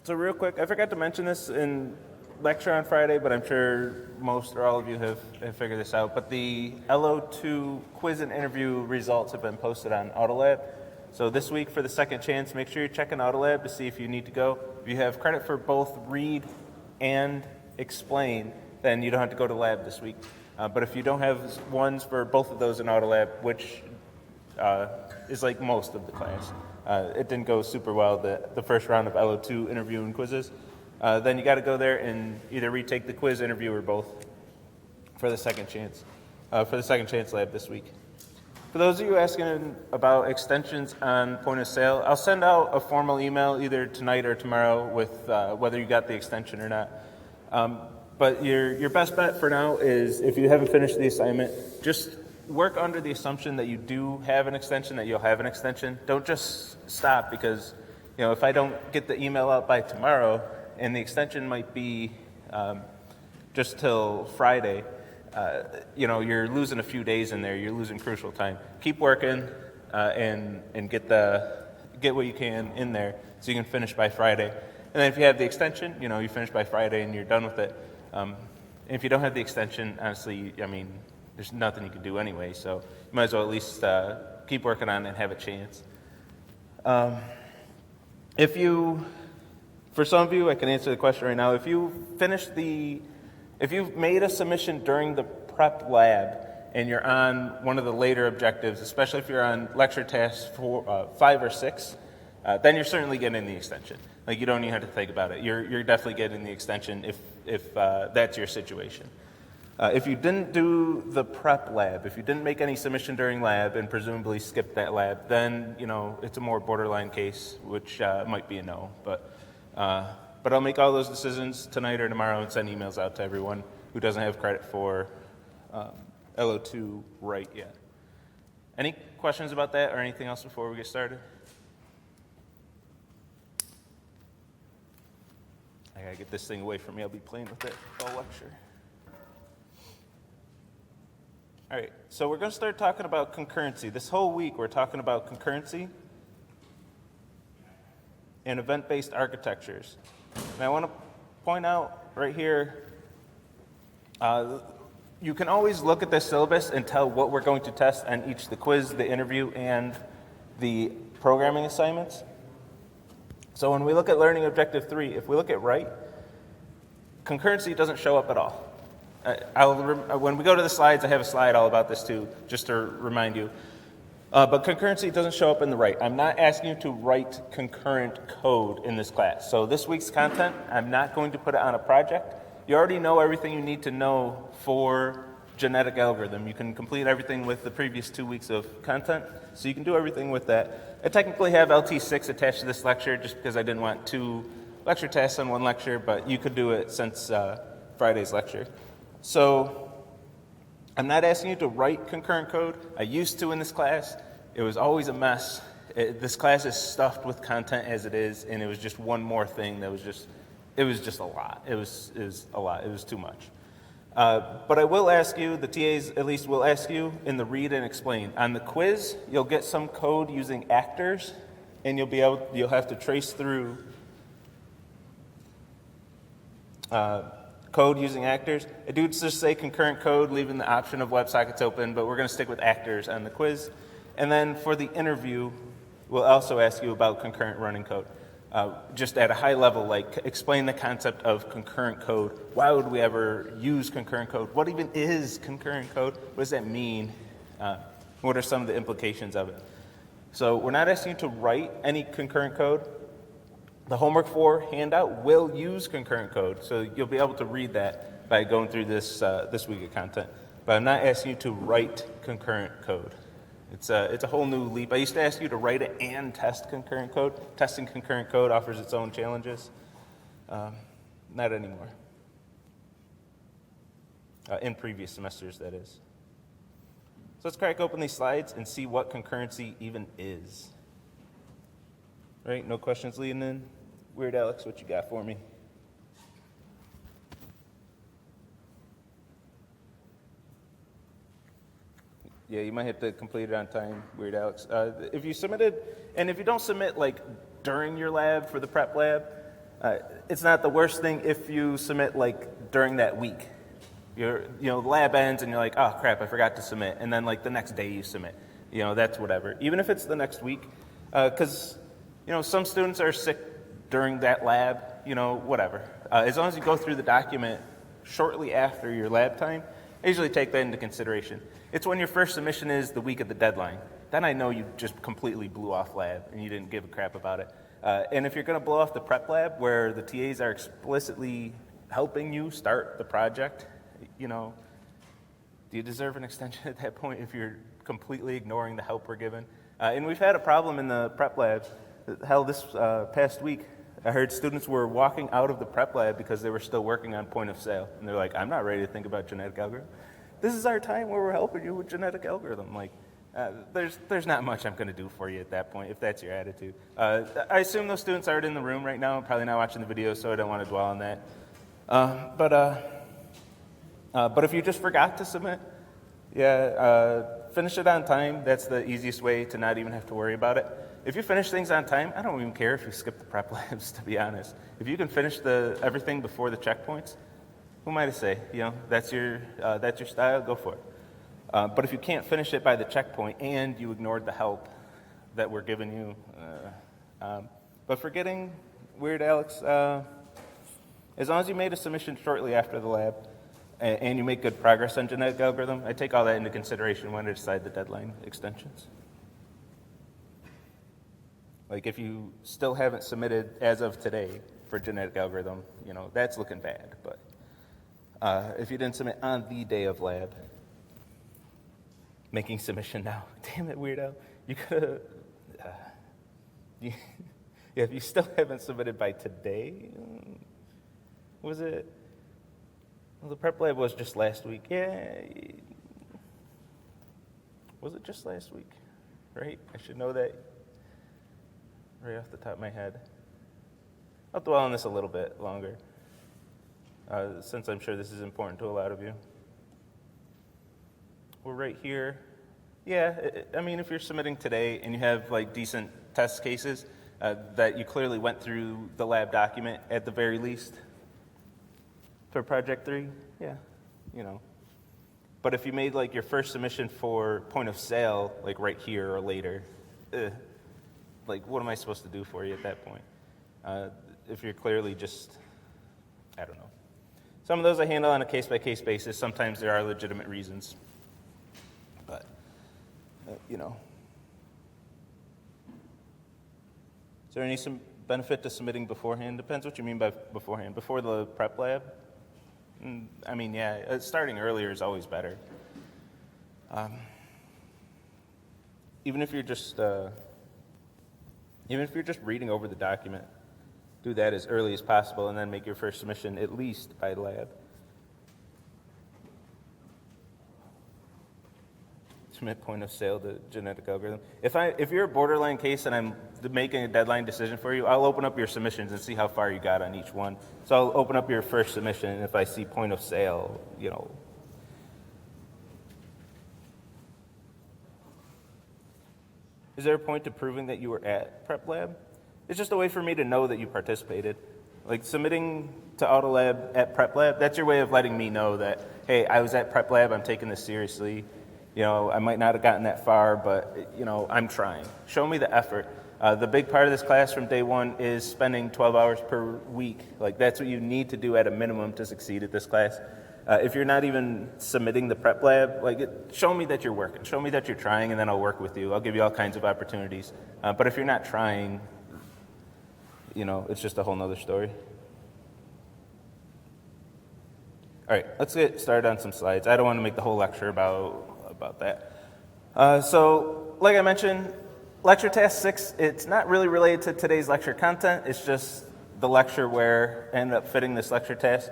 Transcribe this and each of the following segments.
So real quick, I forgot to mention this in lecture on Friday, but I'm sure most or all of you have figured this out. But the LO2 quiz and interview results have been posted on Autolab. So this week for the second chance, make sure you're checking Autolab to see if you need to go. If you have credit for both read and explain, then you don't have to go to lab this week. But if you don't have ones for both of those in Autolab, which is like most of the class, it didn't go super well, the first round of LO2 interview and quizzes, then you got to go there and either retake the quiz, interview, or both for the second chance lab this week. For those of you asking about extensions on point of sale, I'll send out a formal email either tonight or tomorrow with whether you got the extension or not. But your best bet for now is, if you haven't finished the assignment, just work under the assumption that you do have an extension, that you'll have an extension. Don't just stop because, if I don't get the email out by tomorrow and the extension might be just till Friday, you're losing a few days in there. You're losing crucial time. Keep working and get what you can in there so you can finish by Friday. And then if you have the extension, you finish by Friday and you're done with it. If you don't have the extension, honestly, there's nothing you can do anyway, so you might as well at least keep working on it and have a chance. For some of you, I can answer the question right now. If you've made a submission during the prep lab and you're on one of the later objectives, especially if you're on lecture tasks 5 or 6, then you're certainly getting the extension. Like, you don't even have to think about it. You're definitely getting the extension if that's your situation. If you didn't do the prep lab, if you didn't make any submission during lab and presumably skipped that lab, then it's a more borderline case, which might be a no. But I'll make all those decisions tonight or tomorrow and send emails out to everyone who doesn't have credit for LO2 right yet. Any questions about that or anything else before we get started? I gotta get this thing away from me. I'll be playing with it all lecture. All right, so we're going to start talking about concurrency. This whole week we're talking about concurrency and event-based architectures. And I want to point out right here, you can always look at this syllabus and tell what we're going to test on each, the quiz, the interview, and the programming assignments. So when we look at learning objective 3, if we look at write, concurrency doesn't show up at all. When we go to the slides, I have a slide all about this too, just to remind you. But concurrency doesn't show up in the write. I'm not asking you to write concurrent code in this class. So this week's content, I'm not going to put it on a project. You already know everything you need to know for genetic algorithm. You can complete everything with the previous 2 weeks of content, so you can do everything with that. I technically have LT6 attached to this lecture just because I didn't want 2 lecture tests on 1 lecture, but you could do it since Friday's lecture. So I'm not asking you to write concurrent code. I used to in this class. It was always a mess. This class is stuffed with content as it is, and it was just one more thing that was just a lot. It was a lot. It was too much. But I will ask you, the TAs at least will ask you in the read and explain. On the quiz, you'll get some code using actors, and you'll have to trace through code using actors. I do just say concurrent code, leaving the option of WebSockets open, but we're going to stick with actors on the quiz. And then for the interview, we'll also ask you about concurrent running code. Just at a high level, like explain the concept of concurrent code. Why would we ever use concurrent code? What even is concurrent code? What does that mean? What are some of the implications of it? So we're not asking you to write any concurrent code. The homework 4 handout will use concurrent code, so you'll be able to read that by going through this week of content. But I'm not asking you to write concurrent code. It's a whole new leap. I used to ask you to write it and test concurrent code. Testing concurrent code offers its own challenges. Not anymore. In previous semesters, that is. So let's crack open these slides and see what concurrency even is. Right? No questions leading in? Weird Alex, what you got for me? Yeah, you might have to complete it on time, Weird Alex. If you submitted, and if you don't submit like during your lab for the prep lab, It's not the worst thing if you submit like during that week. The lab ends and you're like, oh crap, I forgot to submit, and then like the next day you submit. That's whatever. Even if it's the next week, because some students are sick during that lab. Whatever. As long as you go through the document shortly after your lab time, I usually take that into consideration. It's when your first submission is the week of the deadline. Then I know you just completely blew off lab and you didn't give a crap about it. And if you're going to blow off the prep lab where the TAs are explicitly helping you start the project, do you deserve an extension at that point if you're completely ignoring the help we're given? And we've had a problem in the prep labs. Hell, this past week, I heard students were walking out of the prep lab because they were still working on point of sale. And they're like, I'm not ready to think about genetic algorithm. This is our time where we're helping you with genetic algorithm. Like, there's not much I'm going to do for you at that point, if that's your attitude. I assume those students aren't in the room right now, probably not watching the video, so I don't want to dwell on that. But if you just forgot to submit, finish it on time. That's the easiest way to not even have to worry about it. If you finish things on time, I don't even care if you skip the prep labs, to be honest. If you can finish everything before the checkpoints, who am I to say? That's your style, go for it. But if you can't finish it by the checkpoint and you ignored the help that we're giving you, but for getting Weird Alex, as long as you made a submission shortly after the lab and you make good progress on genetic algorithm, I take all that into consideration when I decide the deadline extensions. Like if you still haven't submitted as of today for genetic algorithm, that's looking bad. But if you didn't submit on the day of lab, making submission now. Damn it, weirdo. You could have... if you still haven't submitted by today, was it... Well, the prep lab was just last week. Yeah. Was it just last week? Right? I should know that right off the top of my head. I'll dwell on this a little bit longer, since I'm sure this is important to a lot of you. We're right here. Yeah, if you're submitting today and you have like decent test cases that you clearly went through the lab document at the very least for project 3, yeah, But if you made like your first submission for point of sale, like right here or later, like what am I supposed to do for you at that point? If you're clearly just, I don't know. Some of those I handle on a case-by-case basis. Sometimes there are legitimate reasons. But, Is there any benefit to submitting beforehand? Depends what you mean by beforehand. Before the prep lab? Starting earlier is always better. Even if you're just reading over the document, do that as early as possible and then make your first submission at least by lab. Submit point of sale to genetic algorithm. If you're a borderline case and I'm making a deadline decision for you, I'll open up your submissions and see how far you got on each one. So I'll open up your first submission, and if I see point of sale, Is there a point to proving that you were at prep lab? It's just a way for me to know that you participated. Like submitting to Autolab at prep lab, that's your way of letting me know that, hey, I was at prep lab, I'm taking this seriously. I might not have gotten that far, but, I'm trying. Show me the effort. The big part of this class from day one is spending 12 hours per week. Like, that's what you need to do at a minimum to succeed at this class. If you're not even submitting the prep lab, show me that you're working. Show me that you're trying, and then I'll work with you. I'll give you all kinds of opportunities. But if you're not trying, it's just a whole nother story. All right, let's get started on some slides. I don't want to make the whole lecture about that. So, like I mentioned, lecture task 6, it's not really related to today's lecture content. It's just the lecture where I ended up fitting this lecture task.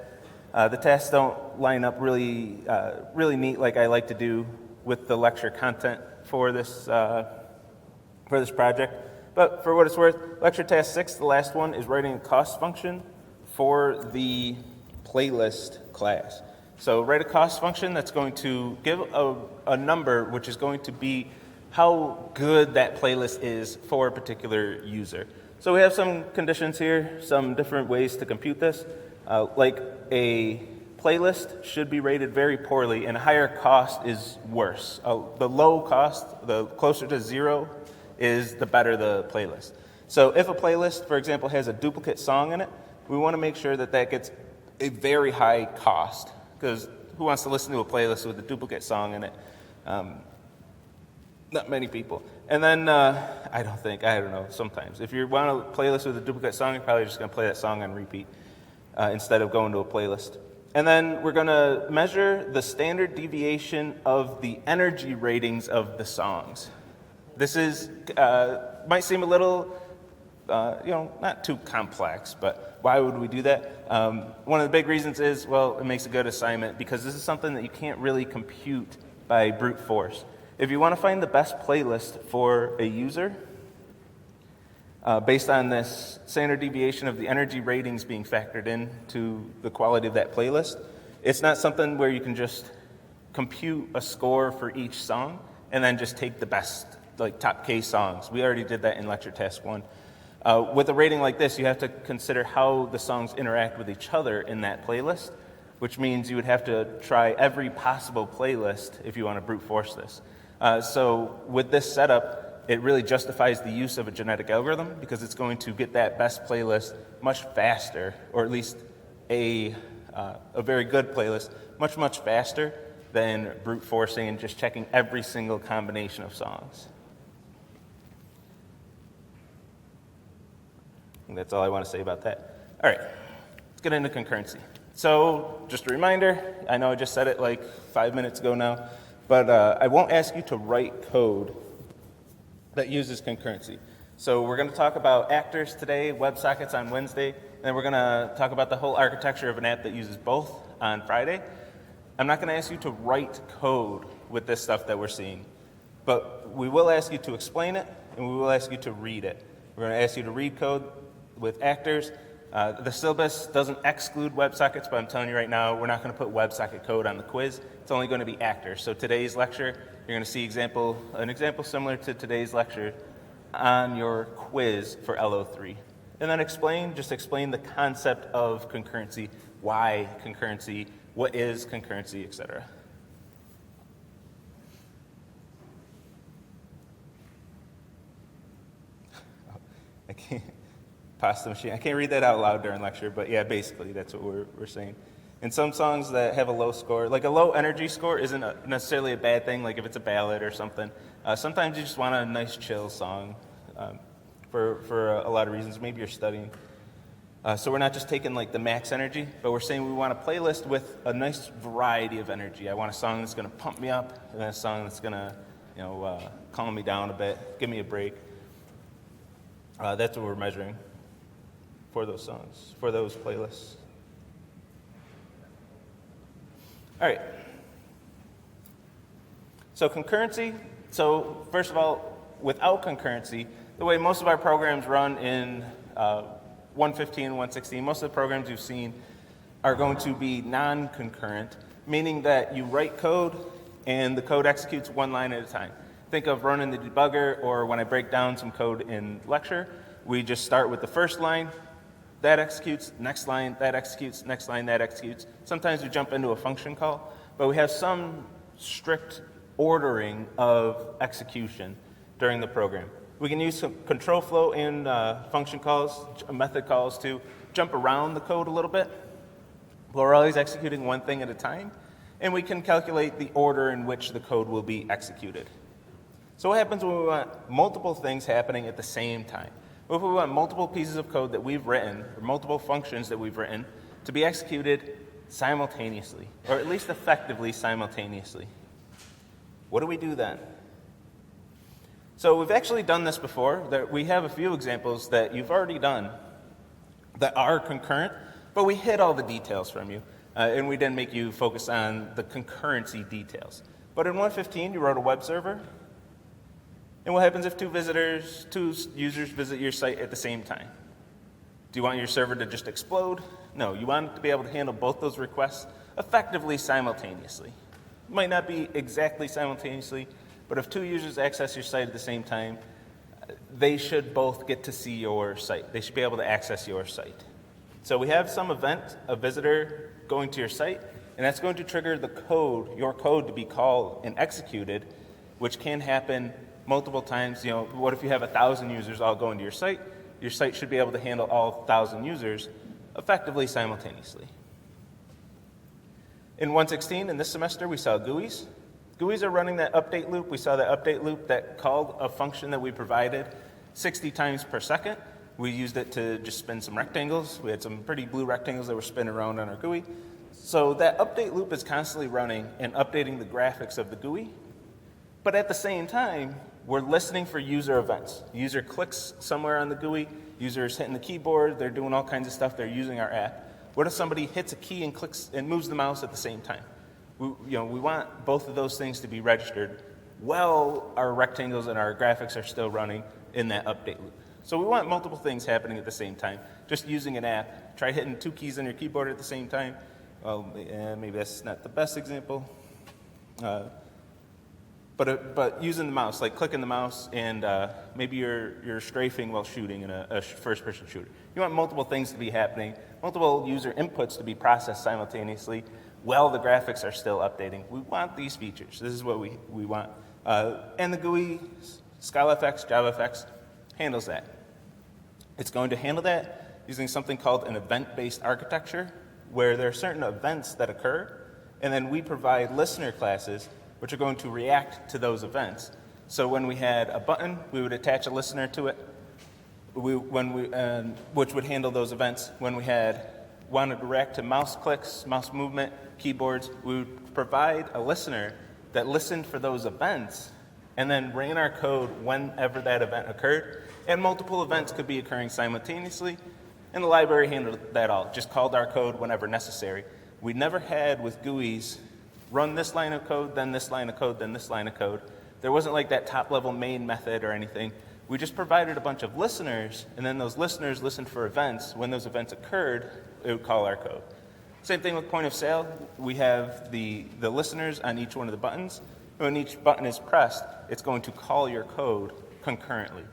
The tasks don't line up really neat like I like to do with the lecture content for this project. But for what it's worth, lecture task 6, the last one, is writing a cost function for the playlist class. So write a cost function that's going to give a number which is going to be how good that playlist is for a particular user. So we have some conditions here, some different ways to compute this. Like a playlist should be rated very poorly, and higher cost is worse. The low cost, the closer to 0, is the better the playlist. So if a playlist, for example, has a duplicate song in it, we want to make sure that that gets a very high cost, because who wants to listen to a playlist with a duplicate song in it? Not many people. And then, I don't know, sometimes. If you want a playlist with a duplicate song, you're probably just going to play that song on repeat instead of going to a playlist. And then we're going to measure the standard deviation of the energy ratings of the songs. This is, might seem a little, not too complex, but why would we do that? One of the big reasons is, well, it makes a good assignment because this is something that you can't really compute by brute force. If you want to find the best playlist for a user, based on this standard deviation of the energy ratings being factored into the quality of that playlist, it's not something where you can just compute a score for each song and then just take the best, like top K songs. We already did that in lecture task 1. With a rating like this, you have to consider how the songs interact with each other in that playlist, which means you would have to try every possible playlist if you want to brute force this. So with this setup, it really justifies the use of a genetic algorithm because it's going to get that best playlist much faster, or at least a very good playlist much faster than brute forcing and just checking every single combination of songs. And that's all I want to say about that. All right, let's get into concurrency. So just a reminder, I know I just said it like 5 minutes ago now, but I won't ask you to write code that uses concurrency. So we're going to talk about actors today, WebSockets on Wednesday, and then we're going to talk about the whole architecture of an app that uses both on Friday. I'm not going to ask you to write code with this stuff that we're seeing, but we will ask you to explain it, and we will ask you to read it. We're going to ask you to read code with actors. The syllabus doesn't exclude WebSockets, but I'm telling you right now, we're not going to put WebSocket code on the quiz. It's only going to be actors. So today's lecture, you're going to see an example similar to today's lecture on your quiz for LO3. And then explain the concept of concurrency, why concurrency, what is concurrency, etc. I can't. Pasta machine. I can't read that out loud during lecture, but yeah, basically that's what we're saying. And some songs that have a low score, like a low energy score isn't necessarily a bad thing, like if it's a ballad or something. Sometimes you just want a nice chill song for a lot of reasons. Maybe you're studying. So we're not just taking like the max energy, but we're saying we want a playlist with a nice variety of energy. I want a song that's going to pump me up, and then a song that's going to calm me down a bit, give me a break. That's what we're measuring for those songs, for those playlists. All right. So concurrency. So first of all, without concurrency, the way most of our programs run in 115 and 116, most of the programs you've seen are going to be non-concurrent, meaning that you write code and the code executes one line at a time. Think of running the debugger, or when I break down some code in lecture, we just start with the first line, that executes, next line, that executes, next line, that executes. Sometimes we jump into a function call, but we have some strict ordering of execution during the program. We can use some control flow in function calls, method calls to jump around the code a little bit. But we're always executing one thing at a time, and we can calculate the order in which the code will be executed. So what happens when we want multiple things happening at the same time? Well, if we want multiple pieces of code that we've written, or multiple functions that we've written, to be executed simultaneously, or at least effectively simultaneously, what do we do then? So we've actually done this before. We have a few examples that you've already done that are concurrent, but we hid all the details from you, and we didn't make you focus on the concurrency details. But in 115, you wrote a web server. And what happens if two users visit your site at the same time? Do you want your server to just explode? No, you want it to be able to handle both those requests effectively simultaneously. It might not be exactly simultaneously, but if two users access your site at the same time, they should both get to see your site. They should be able to access your site. So we have some event, a visitor going to your site, and that's going to trigger the code, your code, to be called and executed, which can happen multiple times. What if you have 1,000 users all going to your site? Your site should be able to handle all 1,000 users effectively simultaneously. In 116, in this semester, we saw GUIs. GUIs are running that update loop. We saw that update loop that called a function that we provided 60 times per second. We used it to just spin some rectangles. We had some pretty blue rectangles that were spinning around on our GUI. So that update loop is constantly running and updating the graphics of the GUI. But at the same time, we're listening for user events. User clicks somewhere on the GUI. User's hitting the keyboard. They're doing all kinds of stuff. They're using our app. What if somebody hits a key and clicks and moves the mouse at the same time? We want both of those things to be registered while our rectangles and our graphics are still running in that update loop. So we want multiple things happening at the same time. Just using an app, try hitting 2 keys on your keyboard at the same time. Well, maybe that's not the best example. But using the mouse, like clicking the mouse, and maybe you're strafing while shooting in a first-person shooter. You want multiple things to be happening, multiple user inputs to be processed simultaneously while the graphics are still updating. We want these features. This is what we want. And the GUI, SkyFX, JavaFX, handles that. It's going to handle that using something called an event-based architecture, where there are certain events that occur, and then we provide listener classes which are going to react to those events. So when we had a button, we would attach a listener to it, which would handle those events. When we wanted to react to mouse clicks, mouse movement, keyboards, we would provide a listener that listened for those events and then ran our code whenever that event occurred. And multiple events could be occurring simultaneously, and the library handled that all, just called our code whenever necessary. We never had, with GUIs, run this line of code, then this line of code, then this line of code. There wasn't like that top-level main method or anything. We just provided a bunch of listeners, and then those listeners listened for events. When those events occurred, it would call our code. Same thing with point of sale. We have the listeners on each one of the buttons. When each button is pressed, it's going to call your code concurrently.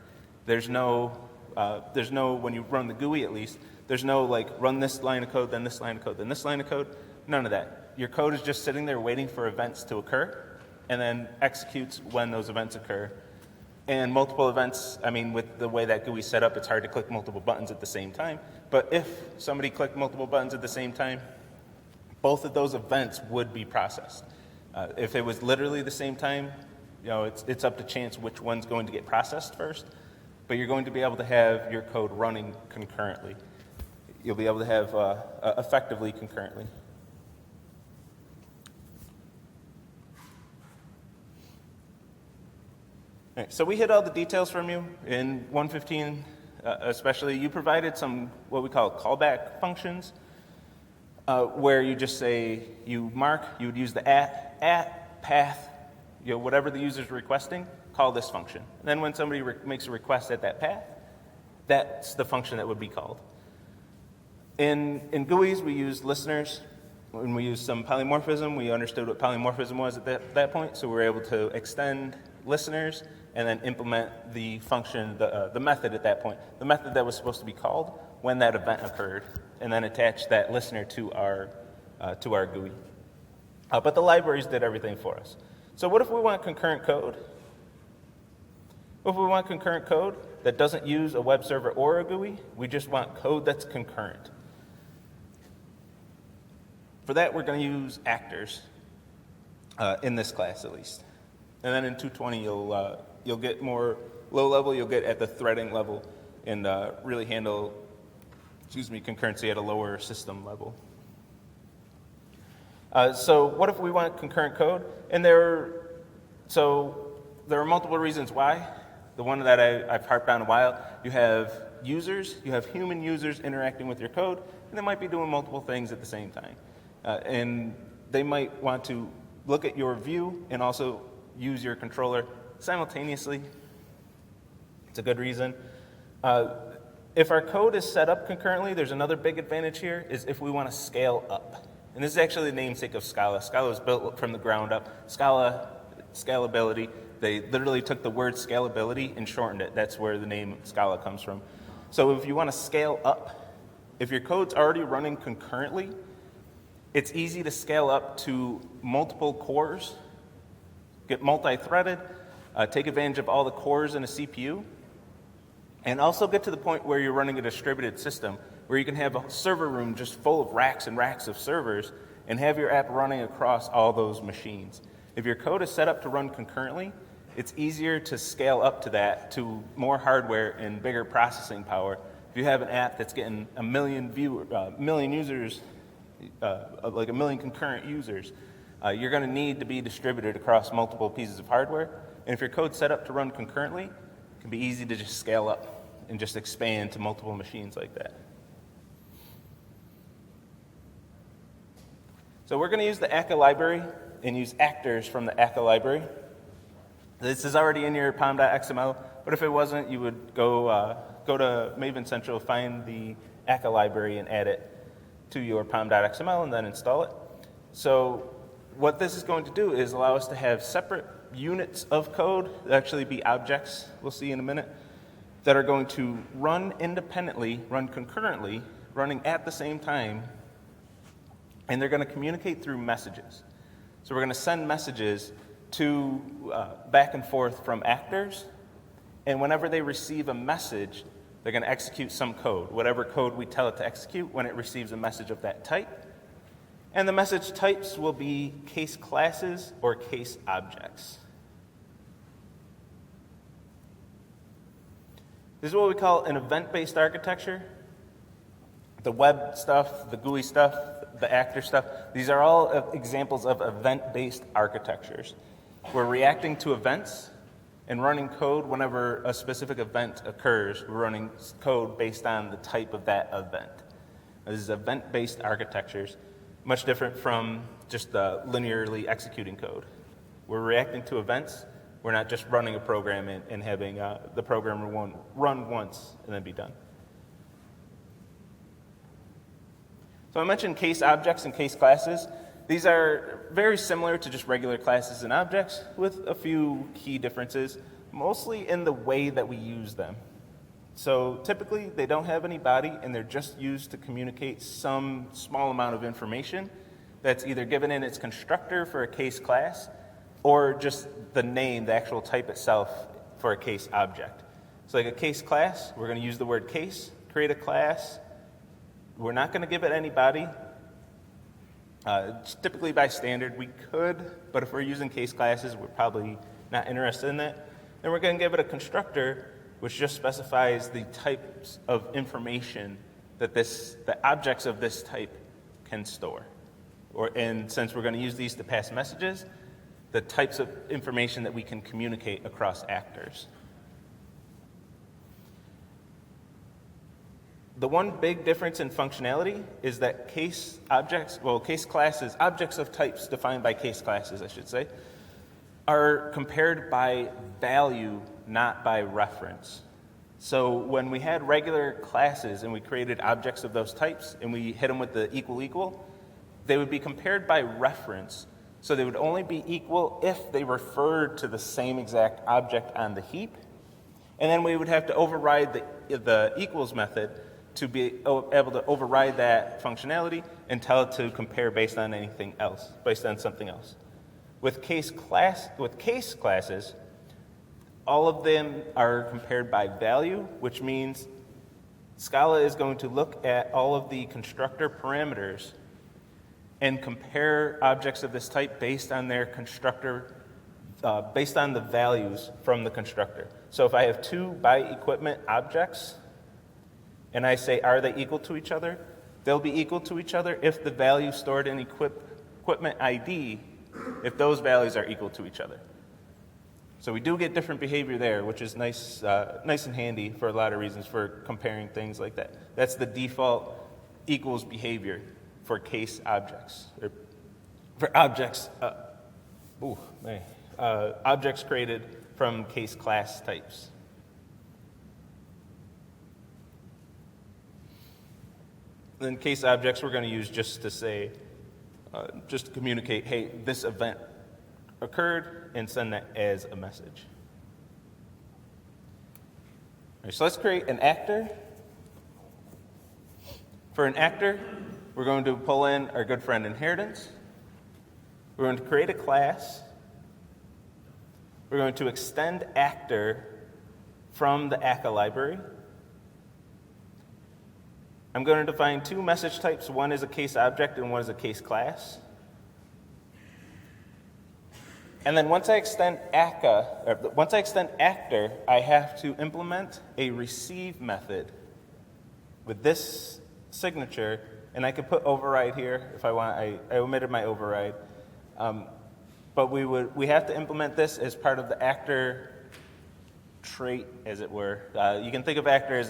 There's no, when you run the GUI at least, there's no like run this line of code, then this line of code, then this line of code. None of that. Your code is just sitting there waiting for events to occur and then executes when those events occur. And multiple events, with the way that GUI is set up, it's hard to click multiple buttons at the same time. But if somebody clicked multiple buttons at the same time, both of those events would be processed. If it was literally the same time, it's up to chance which one's going to get processed first. But you're going to be able to have your code running concurrently. You'll be able to have effectively concurrently. All right, so we hit all the details from you in 115, especially. You provided some what we call callback functions, where you just say you would use the at path, whatever the user's requesting, call this function. And then when somebody makes a request at that path, that's the function that would be called. In GUIs, we use listeners. When we used some polymorphism, we understood what polymorphism was at that point, so we were able to extend listeners and then implement the function, the method at that point, the method that was supposed to be called when that event occurred, and then attach that listener to our GUI. But the libraries did everything for us. So what if we want concurrent code? What if we want concurrent code that doesn't use a web server or a GUI? We just want code that's concurrent. For that, we're going to use actors in this class at least. And then in 220, you'll get more low level. You'll get at the threading level and really handle, concurrency at a lower system level. So what if we want concurrent code? And there are multiple reasons why. The one that I've harped on a while, you have users, you have human users interacting with your code, and they might be doing multiple things at the same time. And they might want to look at your view and also use your controller simultaneously. It's a good reason. If our code is set up concurrently, there's another big advantage here, is if we want to scale up. And this is actually the namesake of Scala. Scala was built from the ground up. Scala, scalability, They literally took the word scalability and shortened it. That's where the name Scala comes from. So if you want to scale up, if your code's already running concurrently, it's easy to scale up to multiple cores, get multi-threaded, take advantage of all the cores in a CPU, and also get to the point where you're running a distributed system where you can have a server room just full of racks and racks of servers and have your app running across all those machines. If your code is set up to run concurrently, it's easier to scale up to that, to more hardware and bigger processing power. If you have an app that's getting a million users, like a million concurrent users, you're going to need to be distributed across multiple pieces of hardware. And if your code's set up to run concurrently, it can be easy to just scale up and just expand to multiple machines like that. So we're going to use the akka library and use actors from the akka library. This is already in your pom.xml, but if it wasn't, you would go to Maven Central, find the akka library, and add it to your pom.xml, and then install it. So what this is going to do is allow us to have separate units of code, actually be objects, we'll see in a minute, that are going to run independently, run concurrently, running at the same time, and they're going to communicate through messages. So we're going to send messages to back and forth from actors, and whenever they receive a message, they're going to execute some code, whatever code we tell it to execute when it receives a message of that type. And the message types will be case classes or case objects. This is what we call an event-based architecture. The web stuff, the GUI stuff, the actor stuff, these are all examples of event-based architectures. We're reacting to events and running code whenever a specific event occurs. We're running code based on the type of that event. This is event-based architectures, much different from just linearly executing code. We're reacting to events. We're not just running a program and having the program run once and then be done. So I mentioned case objects and case classes. These are very similar to just regular classes and objects with a few key differences, mostly in the way that we use them. So typically they don't have any body and they're just used to communicate some small amount of information that's either given in its constructor for a case class or just the name, the actual type itself for a case object. So like a case class, we're going to use the word case, create a class. We're not going to give it any body. Typically by standard we could, but if we're using case classes, we're probably not interested in that. Then we're going to give it a constructor which just specifies the types of information that the objects of this type can store. And since we're going to use these to pass messages, the types of information that we can communicate across actors. The one big difference in functionality is that case classes, objects of types defined by case classes, I should say, are compared by value, not by reference. So when we had regular classes and we created objects of those types and we hit them with the equal, they would be compared by reference. So they would only be equal if they referred to the same exact object on the heap. And then we would have to override the equals method to be able to override that functionality and tell it to compare based on anything else, based on something else. With case classes, all of them are compared by value, which means Scala is going to look at all of the constructor parameters and compare objects of this type based on their constructor, based on the values from the constructor. So if I have two by equipment objects, and I say, are they equal to each other? They'll be equal to each other if the value stored in equipment ID, if those values are equal to each other. So we do get different behavior there, which is nice and handy for a lot of reasons for comparing things like that. That's the default equals behavior for case objects, or for objects, objects created from case class types. Then case objects we're going to use just to say, just to communicate, hey, this event occurred and send that as a message. All right, so let's create an actor. For an actor, we're going to pull in our good friend inheritance. We're going to create a class. We're going to extend actor from the akka library. I'm going to define two message types. One is a case object and one is a case class. And then once I extend akka, or once I extend actor, I have to implement a receive method with this signature, and I could put override here if I want. I omitted my override. But we have to implement this as part of the actor trait, as it were. You can think of actor as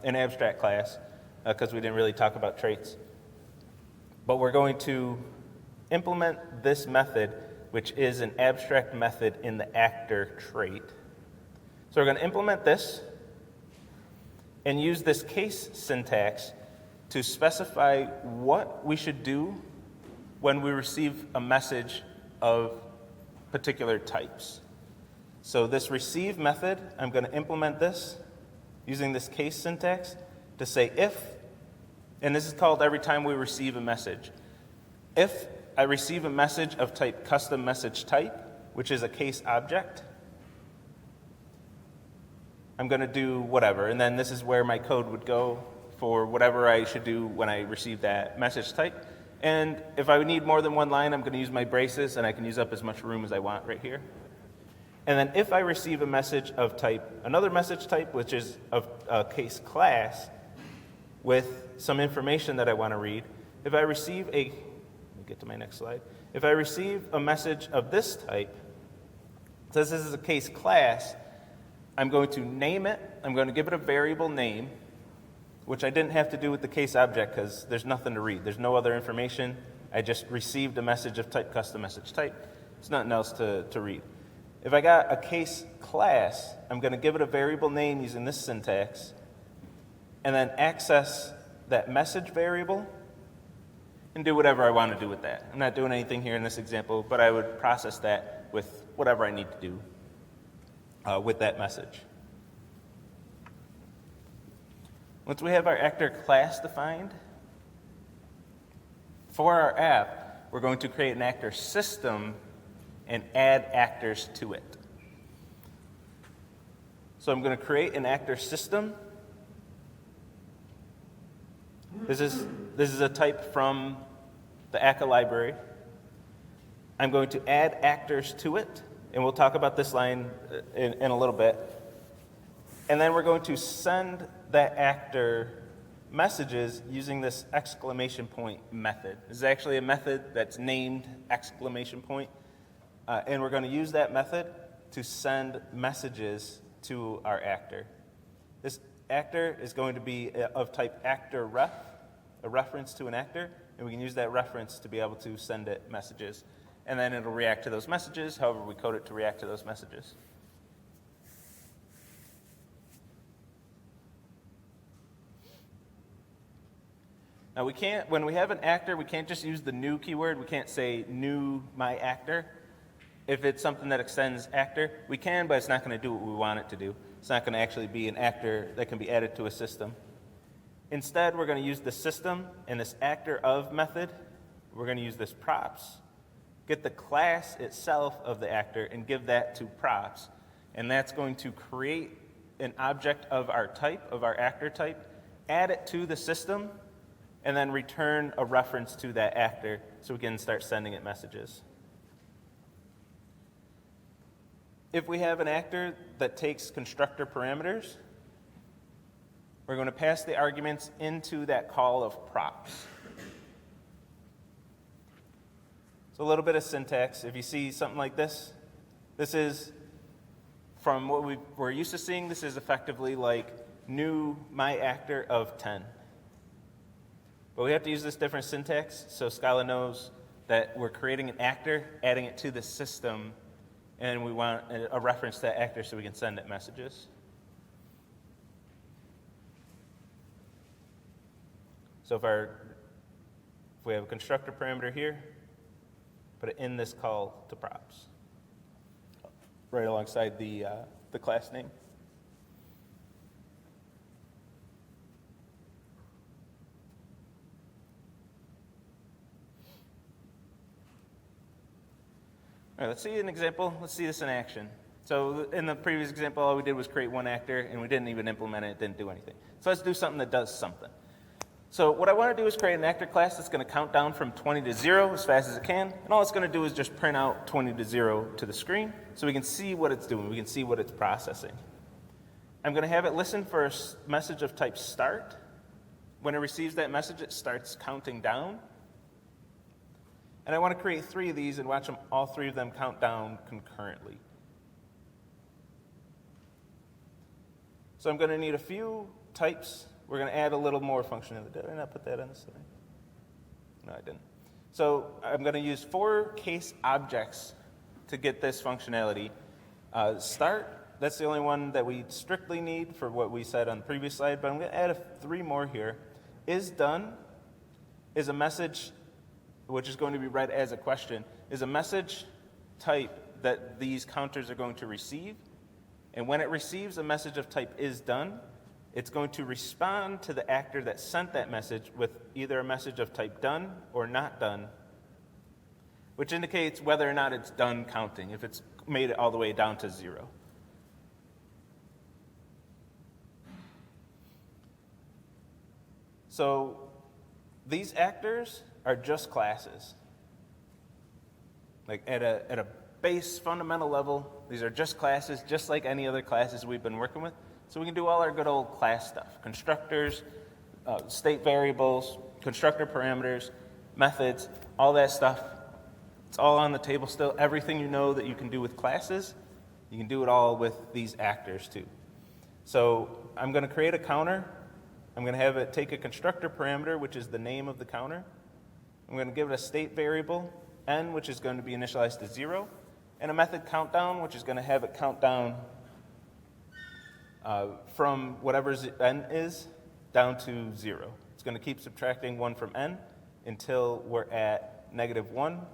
an abstract class, because we didn't really talk about traits. But we're going to implement this method, which is an abstract method in the actor trait. So we're going to implement this and use this case syntax to specify what we should do when we receive a message of particular types. So this receive method, I'm going to implement this using this case syntax to say if, and this is called every time we receive a message. If I receive a message of type custom message type, which is a case object, I'm going to do whatever, and then this is where my code would go for whatever I should do when I receive that message type. And if I need more than one line, I'm going to use my braces, and I can use up as much room as I want right here. And then if I receive a message of type, another message type, which is of a case class with some information that I want to read, if I receive a, let me get to my next slide. If I receive a message of this type, says this is a case class, I'm going to name it, I'm going to give it a variable name, which I didn't have to do with the case object because there's nothing to read. There's no other information. I just received a message of type custom message type. There's nothing else to read. If I got a case class, I'm going to give it a variable name using this syntax, and then access that message variable and do whatever I want to do with that. I'm not doing anything here in this example, but I would process that with whatever I need to do with that message. Once we have our actor class defined, for our app, we're going to create an actor system and add actors to it. So I'm going to create an actor system. This is a type from the akka library. I'm going to add actors to it, and we'll talk about this line in a little bit. And then we're going to send that actor messages using this exclamation point method. This is actually a method that's named exclamation point. And we're going to use that method to send messages to our actor. This actor is going to be of type actor ref, a reference to an actor, and we can use that reference to be able to send it messages. And then it'll react to those messages, however we code it to react to those messages. Now we can't, when we have an actor, we can't just use the new keyword. We can't say new my actor. If it's something that extends actor, we can, but it's not going to do what we want it to do. It's not going to actually be an actor that can be added to a system. Instead, we're going to use the system and this actor of method. We're going to use this props. Get the class itself of the actor and give that to props. And that's going to create an object of our type, of our actor type, add it to the system, and then return a reference to that actor so we can start sending it messages. If we have an actor that takes constructor parameters, we're going to pass the arguments into that call of props. So a little bit of syntax. If you see something like this, this is from what we're used to seeing, this is effectively like new my actor of 10. But we have to use this different syntax so Scala knows that we're creating an actor, adding it to the system, and we want a reference to that actor so we can send it messages. So if we have a constructor parameter here, put it in this call to props, right alongside the class name. All right, let's see an example. Let's see this in action. So in the previous example, all we did was create one actor, and we didn't even implement it. It didn't do anything. So let's do something that does something. So what I want to do is create an actor class that's going to count down from 20 to 0 as fast as it can. And all it's going to do is just print out 20 to 0 to the screen so we can see what it's doing. We can see what it's processing. I'm going to have it listen for a message of type start. When it receives that message, it starts counting down. And I want to create 3 of these and watch them, all 3 of them count down concurrently. So I'm going to need a few types. We're going to add a little more functionality. Did I not put that on the slide? No, I didn't. So I'm going to use 4 case objects to get this functionality. Start, that's the only one that we strictly need for what we said on the previous slide, but I'm going to add 3 more here. Is done is a message which is going to be read as a question, is a message type that these counters are going to receive. And when it receives a message of type is done, it's going to respond to the actor that sent that message with either a message of type done or not done, which indicates whether or not it's done counting, if it's made it all the way down to 0. So these actors are just classes. Like at a base fundamental level, these are just classes, just like any other classes we've been working with. So we can do all our good old class stuff. Constructors, state variables, constructor parameters, methods, all that stuff. It's all on the table still. Everything you know that you can do with classes, you can do it all with these actors too. So I'm going to create a counter. I'm going to have it take a constructor parameter, which is the name of the counter. I'm going to give it a state variable, n, which is going to be initialized to 0, and a method countdown, which is going to have it count down from whatever n is down to 0. It's going to keep subtracting 1 from n until we're at -1.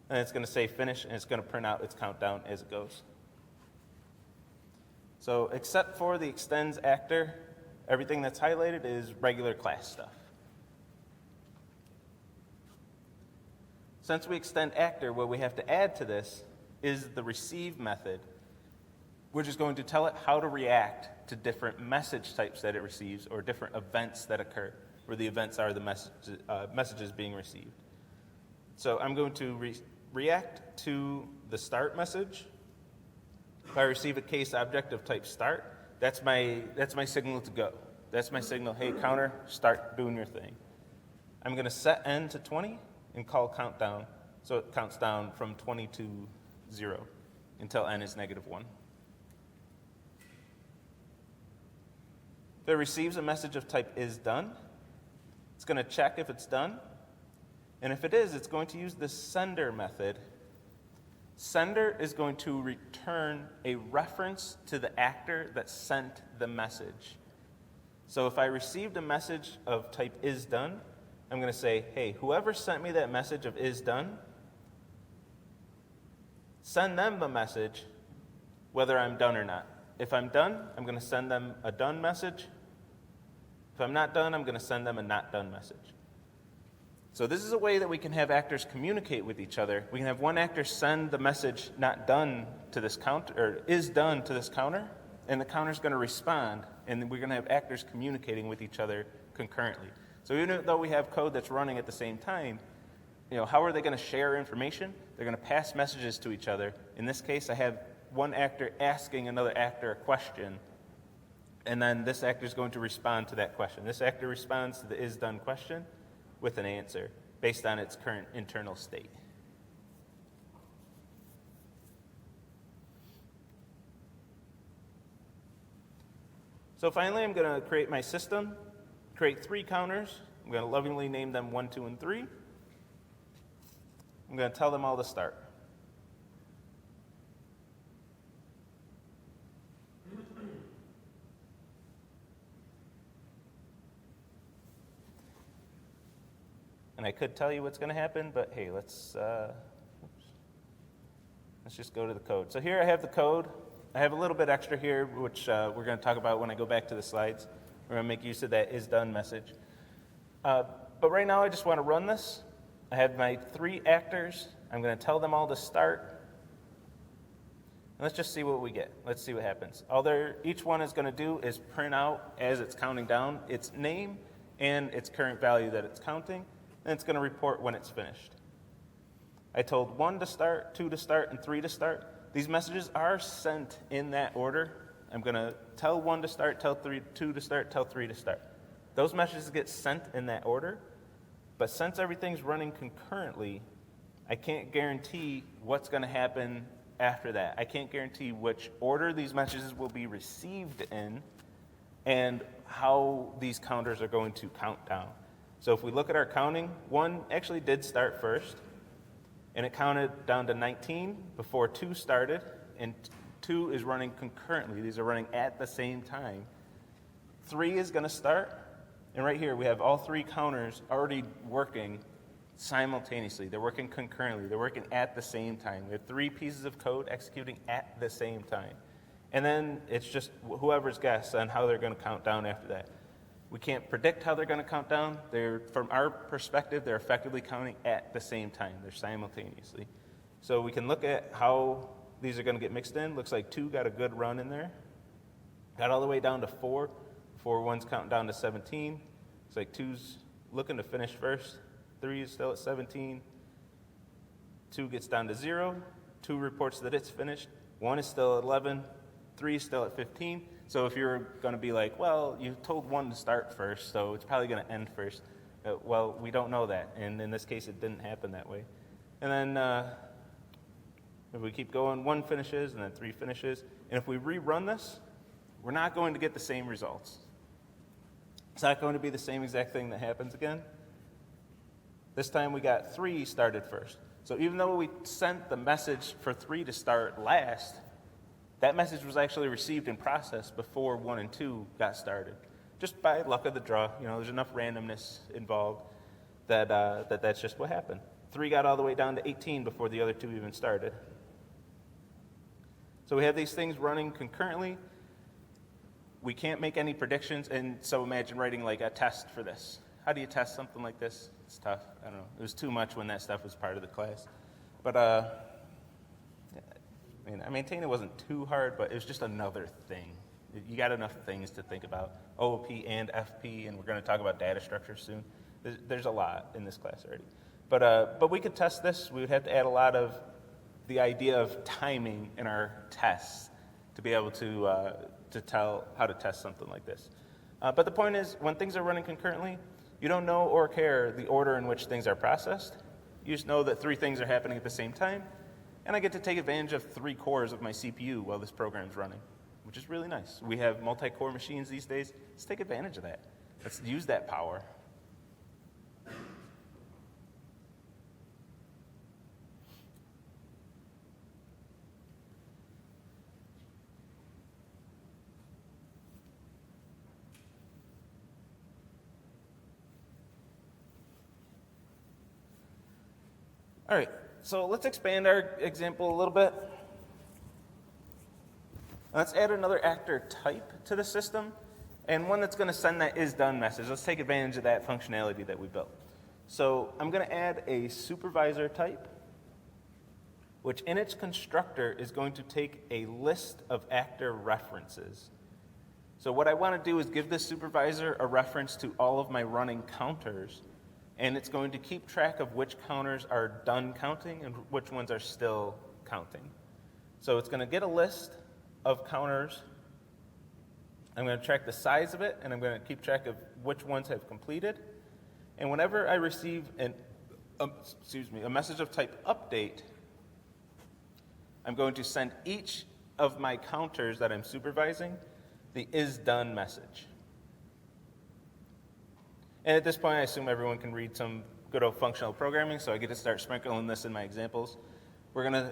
And it's going to say finish, and it's going to print out its countdown as it goes. So except for the extends actor, everything that's highlighted is regular class stuff. Since we extend actor, what we have to add to this is the receive method, which is going to tell it how to react to different message types that it receives or different events that occur, where the events are the messages being received. So I'm going to react to the start message. If I receive a case object of type start, that's my signal to go. That's my signal, hey, counter, start doing your thing. I'm going to set n to 20 and call countdown, so it counts down from 20 to 0 until n is -1. If it receives a message of type is done, it's going to check if it's done. And if it is, it's going to use the sender method. Sender is going to return a reference to the actor that sent the message. So if I received a message of type is done, I'm going to say, hey, whoever sent me that message of is done, send them the message whether I'm done or not. If I'm done, I'm going to send them a done message. If I'm not done, I'm going to send them a not done message. So this is a way that we can have actors communicate with each other. We can have one actor send the message not done to this counter, or is done to this counter, and the counter's going to respond, and we're going to have actors communicating with each other concurrently. So even though we have code that's running at the same time, how are they going to share information? They're going to pass messages to each other. In this case, I have one actor asking another actor a question, and then this actor is going to respond to that question. This actor responds to the is done question with an answer based on its current internal state. So finally, I'm going to create my system, create 3 counters. I'm going to lovingly name them 1, 2, and 3. I'm going to tell them all to start. And And I could tell you what's going to happen, but hey, let's just go to the code. So here I have the code. I have a little bit extra here, which we're going to talk about when I go back to the slides. We're going to make use of that is done message. But right now I just want to run this. I have my 3 actors. I'm going to tell them all to start. And let's just see what we get. Let's see what happens. Each one is going to do is print out, as it's counting down, its name and its current value that it's counting, and it's going to report when it's finished. I told 1 to start, 2 to start, and 3 to start. These messages are sent in that order. I'm going to tell 1 to start, tell 2 to start, tell 3 to start. Those messages get sent in that order, but since everything's running concurrently, I can't guarantee what's going to happen after that. I can't guarantee which order these messages will be received in and how these counters are going to count down. So if we look at our counting, 1 actually did start first, and it counted down to 19 before 2 started, and 2 is running concurrently. These are running at the same time. 3 is going to start, and right here we have all 3 counters already working simultaneously. They're working concurrently. They're working at the same time. We have 3 pieces of code executing at the same time. And then it's just whoever's guess on how they're going to count down after that. We can't predict how they're going to count down. From our perspective, they're effectively counting at the same time. They're simultaneously. So we can look at how these are going to get mixed in. Looks like 2 got a good run in there. Got all the way down to 4. 1's counting down to 17. Looks like 2's looking to finish first. 3 is still at 17. 2 gets down to 0. 2 reports that it's finished. 1 is still at 11. 3 is still at 15. So if you're going to be like, well, you told 1 to start first, so it's probably going to end first. Well, we don't know that. And in this case, it didn't happen that way. And then if we keep going, 1 finishes, and then 3 finishes. And if we rerun this, we're not going to get the same results. It's not going to be the same exact thing that happens again. This time we got 3 started first. So even though we sent the message for 3 to start last, that message was actually received and processed before 1 and 2 got started. Just by luck of the draw, there's enough randomness involved that that's just what happened. 3 got all the way down to 18 before the other 2 even started. So we have these things running concurrently. We can't make any predictions, and so imagine writing like a test for this. How do you test something like this? It's tough. I don't know. It was too much when that stuff was part of the class. But I maintain it wasn't too hard, but it was just another thing. You got enough things to think about. OOP and FP, and we're going to talk about data structures soon. There's a lot in this class already. But we could test this. We would have to add a lot of the idea of timing in our tests to be able to tell how to test something like this. But the point is, when things are running concurrently, you don't know or care the order in which things are processed. You just know that 3 things are happening at the same time, and I get to take advantage of 3 cores of my CPU while this program's running, which is really nice. We have multi-core machines these days. Let's take advantage of that. Let's use that power. All right, so let's expand our example a little bit. Let's add another actor type to the system, and one that's going to send that is done message. Let's take advantage of that functionality that we built. So I'm going to add a supervisor type, which in its constructor is going to take a list of actor references. So what I want to do is give this supervisor a reference to all of my running counters, and it's going to keep track of which counters are done counting and which ones are still counting. So it's going to get a list of counters. I'm going to track the size of it, and I'm going to keep track of which ones have completed. And whenever I receive a message of type update, I'm going to send each of my counters that I'm supervising the is done message. And at this point, I assume everyone can read some good old functional programming, so I get to start sprinkling this in my examples. We're going to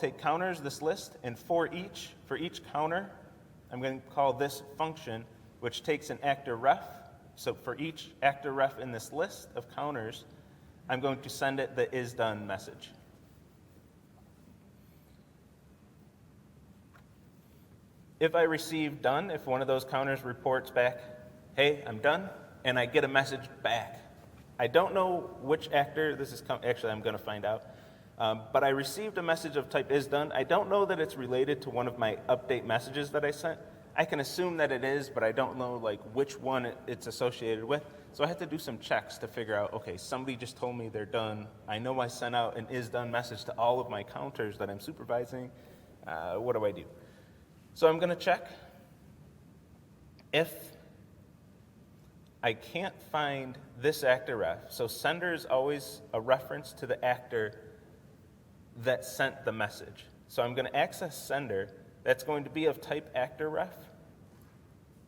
take counters, this list, and for each counter, I'm going to call this function, which takes an actor ref So for each actor ref in this list of counters, I'm going to send it the is done message. If I receive done, if one of those counters reports back, hey, I'm done, and I get a message back, I don't know which actor this is, actually I'm going to find out, but I received a message of type is done. I don't know that it's related to one of my update messages that I sent. I can assume that it is, but I don't know like which one it's associated with. So I had to do some checks to figure out, okay, somebody just told me they're done. I know I sent out an is done message to all of my counters that I'm supervising. What do I do? So I'm going to check. If I can't find this actor ref, so sender is always a reference to the actor that sent the message. So I'm going to access sender. That's going to be of type actor ref.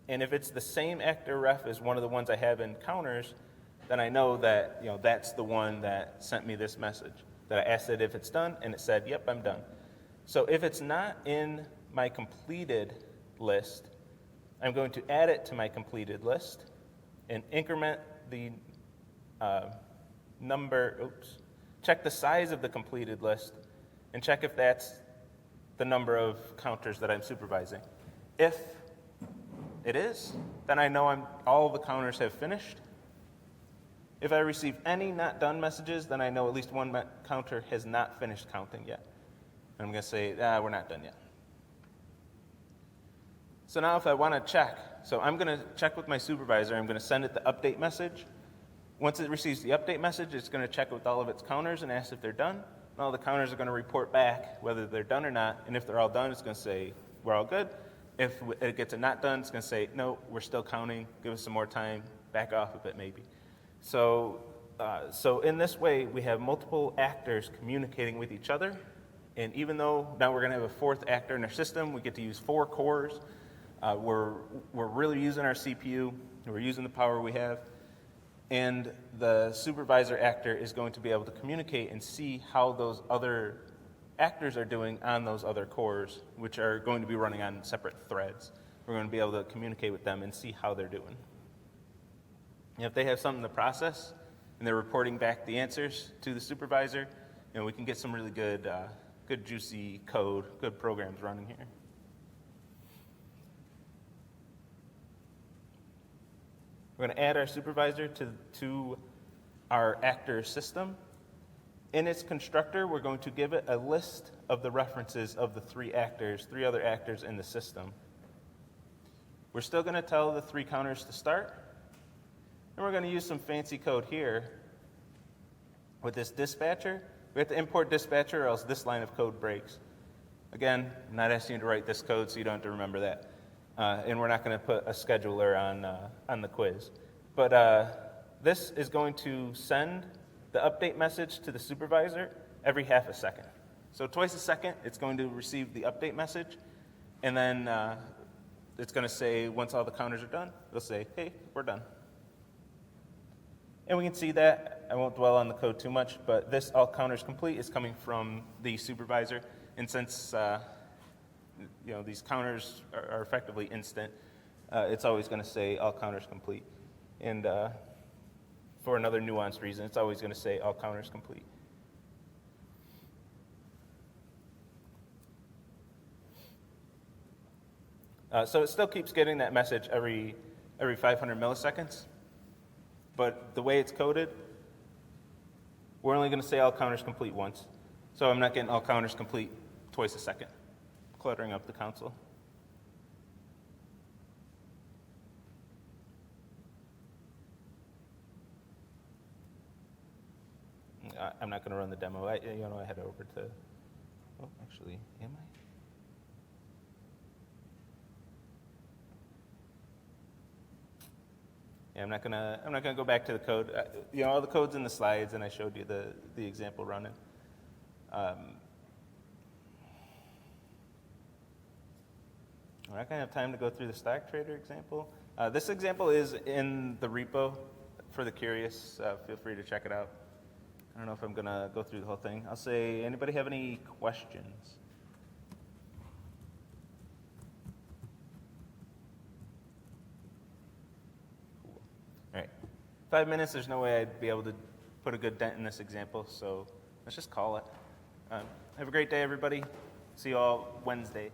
And if it's the same actor ref as one of the ones I have in counters, then I know that that's the one that sent me this message. That I asked it if it's done, and it said, yep, I'm done. So if it's not in my completed list, I'm going to add it to my completed list and increment the check the size of the completed list and check if that's the number of counters that I'm supervising. If it is, then I know all the counters have finished. If I receive any not done messages, then I know at least one counter has not finished counting yet. And I'm going to say, we're not done yet. So now if I want to check, so I'm going to check with my supervisor. I'm going to send it the update message. Once it receives the update message, it's going to check with all of its counters and ask if they're done. And all the counters are going to report back whether they're done or not. And if they're all done, it's going to say, we're all good. If it gets a not done, it's going to say, no, we're still counting. Give us some more time. Back off a bit, maybe. So in this way, we have multiple actors communicating with each other. And even though now we're going to have a fourth actor in our system, we get to use 4 cores. We're really using our CPU. We're using the power we have. And the supervisor actor is going to be able to communicate and see how those other actors are doing on those other cores, which are going to be running on separate threads. We're going to be able to communicate with them and see how they're doing. And if they have something to process and they're reporting back the answers to the supervisor, we can get some really good juicy code, good programs running here. We're going to add our supervisor to our actor system. In its constructor, we're going to give it a list of the references of the 3 other actors in the system. We're still going to tell the 3 counters to start. And we're going to use some fancy code here with this dispatcher. We have to import dispatcher or else this line of code breaks. Again, I'm not asking you to write this code so you don't have to remember that. And we're not going to put a scheduler on the quiz. But this is going to send the update message to the supervisor every half a second. So twice a second, it's going to receive the update message. And then it's going to say, once all the counters are done, it'll say, hey, we're done. And we can see that. I won't dwell on the code too much, but this all counters complete is coming from the supervisor. And since these counters are effectively instant, it's always going to say all counters complete. And for another nuanced reason, it's always going to say all counters complete. So it still keeps getting that message every 500 milliseconds. But the way it's coded, we're only going to say all counters complete once. So I'm not getting all counters complete twice a second, cluttering up the console. I'm not going to run the demo. I head over to. Oh, actually, am I? Yeah, I'm not gonna go back to the code. All the code's in the slides, and I showed you the example running. We're not gonna have time to go through the Stack Trader example. This example is in the repo. For the curious, feel free to check it out. I don't know if I'm gonna go through the whole thing. I'll say, anybody have any questions? All right. 5 minutes, there's no way I'd be able to put a good dent in this example, so let's just call it. Have a great day, everybody. See you all Wednesday.